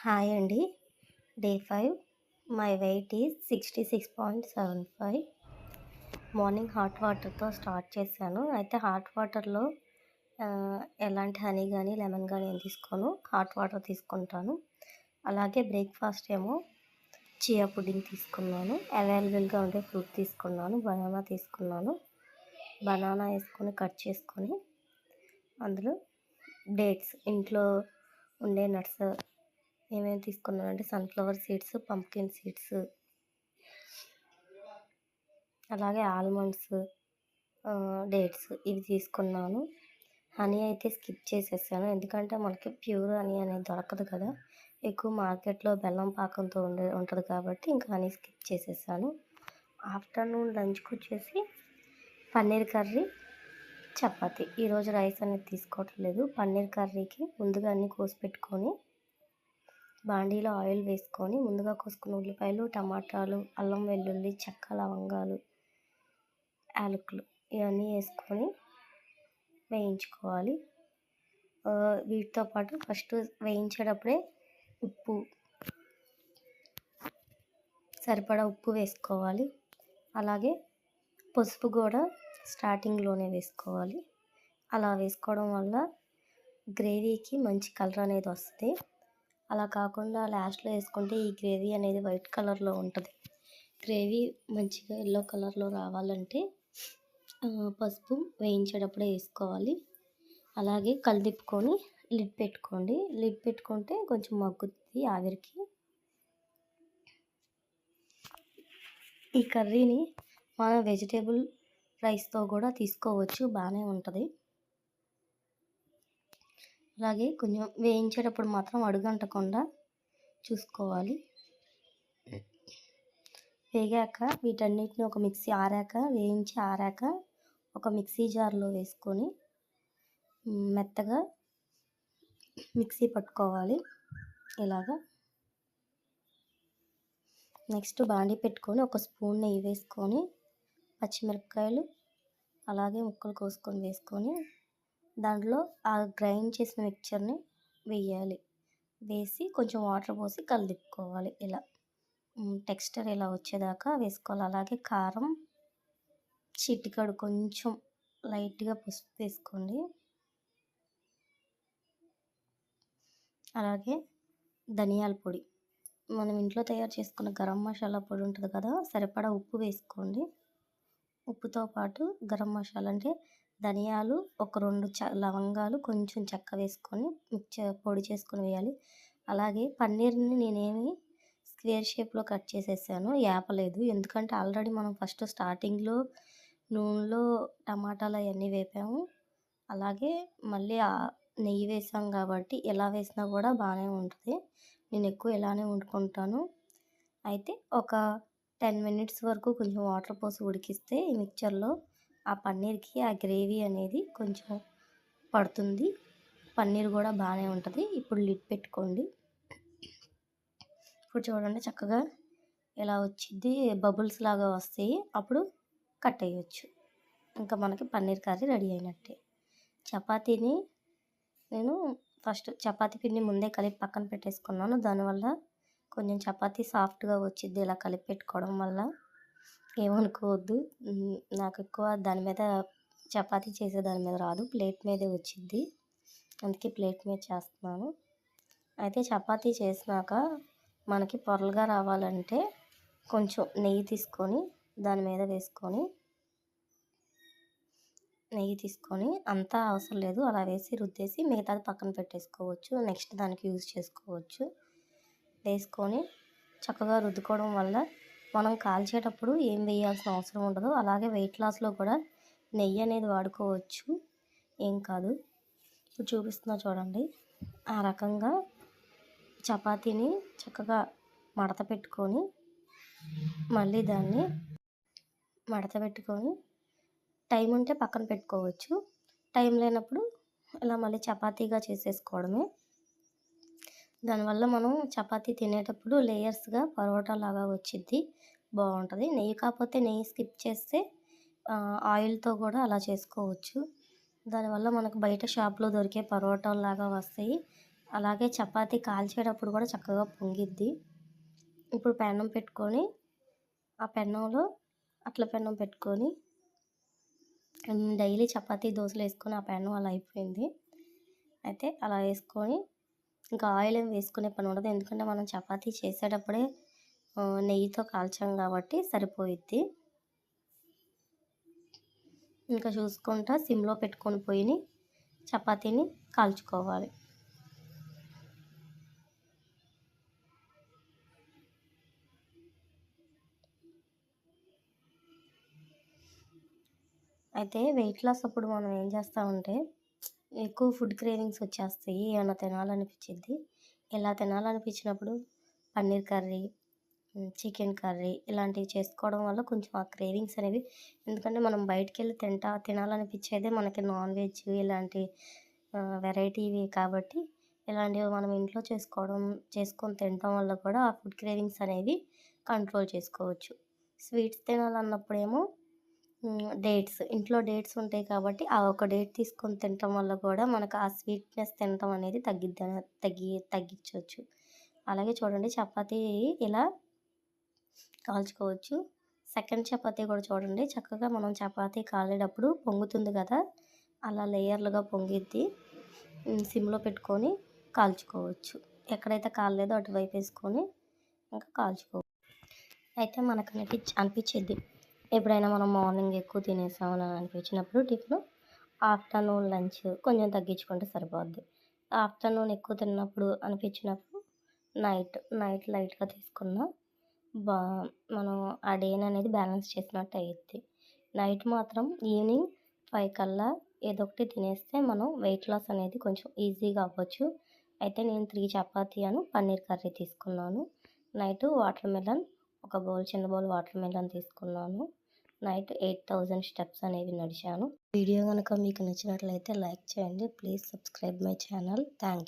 Hi అండి. Day 5. My weight is 66.75. Morning hot వాటర్‌తో start చేశాను. అయితే హాట్ వాటర్‌లో ఎలాంటి హనీ గానీ, లెమన్ గానీ ఏం తీసుకోను. హాట్ వాటర్ తీసుకుంటాను. అలాగే బ్రేక్‌ఫాస్ట్ ఏమో చియా పుడ్డింగ్ తీసుకున్నాను. అవైలబుల్‌గా ఉండే ఫ్రూట్ తీసుకున్నాను. బనానా తీసుకున్నాను. బనానా వేసుకొని కట్ చేసుకొని అందులో డేట్స్ ఇంట్లో ఉండే నట్స్ ఏమేమి తీసుకున్నానంటే సన్‌ఫ్లవర్ సీడ్స్, పంప్కిన్ సీడ్స్, అలాగే ఆల్మండ్స్, డేట్స్ ఇవి తీసుకున్నాను. హనీ అయితే స్కిప్ చేసేసాను. ఎందుకంటే మనకి ప్యూర్ హనీ అనేది దొరకదు కదా! ఎక్కువ మార్కెట్‌లో బెల్లం పాకంతో ఉంటది కాబట్టి ఇంకా హనీ స్కిప్ చేసేసాను. ఆఫ్టర్‌నూన్ లంచ్‌కొచ్చేసి పన్నీర్ కర్రీ, చపాతీ. ఈరోజు రైస్ అనేది తీసుకోవటం లేదు. పన్నీర్ కర్రీకి ముందుగా అన్నీ కోసి పెట్టుకొని బాండీలో ఆయిల్ వేసుకొని ముందుగా కోసుకున్న ఉల్లిపాయలు, టమాటాలు, అల్లం వెల్లుల్లి, చెక్క, లవంగాలు, యాలకులు ఇవన్నీ వేసుకొని వేయించుకోవాలి. వీటితో పాటు ఫస్ట్ వేయించేటప్పుడే ఉప్పు, సరిపడా ఉప్పు వేసుకోవాలి. అలాగే పసుపు కూడా స్టార్టింగ్లోనే వేసుకోవాలి. అలా వేసుకోవడం వల్ల గ్రేవీకి మంచి కలర్ అనేది వస్తుంది. అలా కాకుండా లాస్ట్లో వేసుకుంటే ఈ గ్రేవీ అనేది వైట్ కలర్లో ఉంటుంది. గ్రేవీ మంచిగా ఎల్లో కలర్లో రావాలంటే పసుపు వేయించేటప్పుడే వేసుకోవాలి. అలాగే కలిదిప్పుకొని లిడ్ పెట్టుకోండి. లిడ్ పెట్టుకుంటే కొంచెం మగ్గుతుంది ఆవిరికి. ఈ కర్రీని మనం వెజిటేబుల్ రైస్తో కూడా తీసుకోవచ్చు, బాగానే ఉంటుంది. అలాగే కొంచెం వేయించేటప్పుడు మాత్రం అడుగంటకుండా చూసుకోవాలి. వేగాక వీటన్నిటిని ఒక మిక్సీ వేయించి ఆరాక ఒక మిక్సీ జార్లో వేసుకొని మెత్తగా మిక్సీ పట్టుకోవాలి ఇలాగా. నెక్స్ట్ బాండీ పెట్టుకొని ఒక స్పూన్ నెయ్యి వేసుకొని పచ్చిమిరపకాయలు అలాగే ముక్కలు కోసుకొని వేసుకొని దాంట్లో ఆ గ్రైండ్ చేసిన మిక్చర్ని వేయాలి. వేసి కొంచెం వాటర్ పోసి కలిదిప్పుకోవాలి. ఇలా టెక్స్చర్ ఇలా వచ్చేదాకా వేసుకోవాలి. అలాగే కారం చిటికెడు కొంచెం లైట్గా పసుపు వేసుకోండి. అలాగే ధనియాల పొడి, మనం ఇంట్లో తయారు చేసుకున్న గరం మసాలా పొడి ఉంటుంది కదా, సరిపడా ఉప్పు వేసుకోండి. ఉప్పుతో పాటు గరం మసాలా అంటే ధనియాలు, ఒక 2 లవంగాలు, కొంచెం చెక్క వేసుకొని పొడి చేసుకొని వేయాలి. అలాగే పన్నీర్ని నేనేమి స్క్వేర్ షేప్లో కట్ చేసేసాను, యాపలేదు. ఎందుకంటే ఆల్రెడీ మనం ఫస్ట్ స్టార్టింగ్లో నూనెలో టమాటాలు అవన్నీ వేపాము. అలాగే మళ్ళీ నెయ్యి వేసాం కాబట్టి ఎలా వేసినా కూడా బాగానే ఉంటుంది. నేను ఎక్కువ ఇలానే వండుకుంటాను. అయితే ఒక 10 మినిట్స్ వరకు కొంచెం వాటర్ పోసి ఉడికిస్తే ఈ మిక్చర్లో ఆ పన్నీర్కి ఆ గ్రేవీ అనేది కొంచెం పడుతుంది. పన్నీర్ కూడా బాగానే ఉంటుంది. ఇప్పుడు లిడ్ పెట్టుకోండి. ఇప్పుడు చూడండి చక్కగా ఇలా వచ్చింది, బబుల్స్ లాగా వస్తాయి. అప్పుడు కట్టేయచ్చు. ఇంకా మనకి పన్నీర్ కర్రీ రెడీ అయినట్టే. చపాతీని నేను ఫస్ట్ చపాతీ పిండి ముందే కలిపి పక్కన పెట్టేసుకున్నాను. దానివల్ల కొంచెం చపాతీ సాఫ్ట్గా వచ్చిద్ది ఇలా కలిపి పెట్టుకోవడం వల్ల. ఏమనుకోవద్దు, నాకు ఎక్కువ దాని మీద చపాతీ చేసే దాని మీద రాదు, ప్లేట్ మీదే వచ్చిద్ది. అందుకే ప్లేట్ మీద చేస్తున్నాను. అయితే చపాతీ చేసినాక మనకి పొరలుగా రావాలంటే కొంచెం నెయ్యి తీసుకొని దాని మీద వేసుకొని అంతా అవసరం లేదు, అలా వేసి రుద్దేసి మిగతాది పక్కన పెట్టేసుకోవచ్చు. నెక్స్ట్ దానికి యూజ్ చేసుకోవచ్చు. వేసుకొని చక్కగా రుద్దుకోవడం వల్ల మనం కాల్చేటప్పుడు ఏం వేయాల్సిన అవసరం ఉండదు. అలాగే వెయిట్ లాస్లో కూడా నెయ్యి అనేది వాడుకోవచ్చు, ఏం కాదు. ఇప్పుడు చూపిస్తున్నా చూడండి. ఆ రకంగా చపాతీని చక్కగా మడత పెట్టుకొని మళ్ళీ దాన్ని టైం ఉంటే పక్కన పెట్టుకోవచ్చు. టైం లేనప్పుడు ఇలా మళ్ళీ చపాతీగా చేసేసుకోవడమే. దానివల్ల మనం చపాతీ తినేటప్పుడు లేయర్స్గా పరోటా లాగా వచ్చిద్ది, బాగుంటుంది. నెయ్యి కాకపోతే నెయ్యి స్కిప్ చేస్తే ఆయిల్తో కూడా అలా చేసుకోవచ్చు. దానివల్ల మనకు బయట షాప్లో దొరికే పరోటాలాగా వస్తాయి. అలాగే చపాతీ కాల్చేటప్పుడు కూడా చక్కగా పొంగిద్ది. ఇప్పుడు పెనం పెట్టుకొని ఆ పెనంలో అట్ల పెనం పెట్టుకొని డైలీ చపాతీ దోసలు వేసుకొని ఆ పెనం అలా అయిపోయింది. అయితే అలా వేసుకొని ఇంకా ఆయిల్ ఏం వేసుకునే పని ఉండదు. ఎందుకంటే మనం చపాతీ చేసేటప్పుడే నెయ్యితో కాల్చాం కాబట్టి సరిపోయిద్ది. ఇంకా చూసుకుంటా సిమ్లో పెట్టుకొని పొయ్యిని చపాతీని కాల్చుకోవాలి. అయితే వెయిట్ లాస్ అప్పుడు మనం ఏం చేస్తామంటే ఎక్కువ ఫుడ్ క్రేవింగ్స్ వచ్చేస్తాయి. ఏమన్నా తినాలనిపించిద్ది. ఇలా తినాలనిపించినప్పుడు పన్నీర్ కర్రీ, చికెన్ కర్రీ ఇలాంటివి చేసుకోవడం వల్ల కొంచెం ఆ క్రేవింగ్స్ అనేవి, ఎందుకంటే మనం బయటికెళ్ళి తినాలనిపించేదే మనకి నాన్ వెజ్ ఇలాంటి వెరైటీవి కాబట్టి ఇలాంటివి మనం ఇంట్లో చేసుకొని తినడం వల్ల కూడా ఆ ఫుడ్ క్రేవింగ్స్ అనేవి కంట్రోల్ చేసుకోవచ్చు. స్వీట్స్ తినాలన్నప్పుడేమో ఇంట్లో డేట్స్ ఉంటాయి కాబట్టి ఆ ఒక డేట్ తీసుకొని తినటం వల్ల కూడా మనకు ఆ స్వీట్నెస్ తినటం అనేది తగ్గించవచ్చు. అలాగే చూడండి చపాతీ ఇలా కాల్చుకోవచ్చు. సెకండ్ చపాతీ కూడా చూడండి చక్కగా మనం చపాతీ కాలేటప్పుడు పొంగుతుంది కదా, అలా లేయర్లుగా పొంగిద్ది. సిమ్లో పెట్టుకొని కాల్చుకోవచ్చు. ఎక్కడైతే కాలేదో అటువైపు వేసుకొని ఇంకా కాల్చుకోవచ్చు. అయితే మనకు అనిపించిద్ది ఎప్పుడైనా మనం మార్నింగ్ ఎక్కువ తినేసామని అనిపించినప్పుడు టిఫిన్, ఆఫ్టర్నూన్ లంచ్ కొంచెం తగ్గించుకుంటే సరిపోద్ది. ఆఫ్టర్నూన్ ఎక్కువ తిన్నప్పుడు అనిపించినప్పుడు నైట్ లైట్గా తీసుకున్న బా మనం ఆ డేని అనేది బ్యాలెన్స్ చేసినట్టు అయ్యిద్ది. నైట్ మాత్రం ఈవినింగ్ 5 కల్లా ఏదో ఒకటి తినేస్తే మనం వెయిట్ లాస్ అనేది కొంచెం ఈజీగా అవ్వచ్చు. అయితే నేను 3 చపాతీ పన్నీర్ కర్రీ తీసుకున్నాను. నైట్ చిన్న బౌల్ వాటర్ మిలన్ తీసుకున్నాను. నైట్ 8000 స్టెప్స్ అనేవి నడిచాను. వీడియో కనుక మీకు నచ్చినట్లయితే లైక్ చేయండి. Please subscribe my channel. Thank you.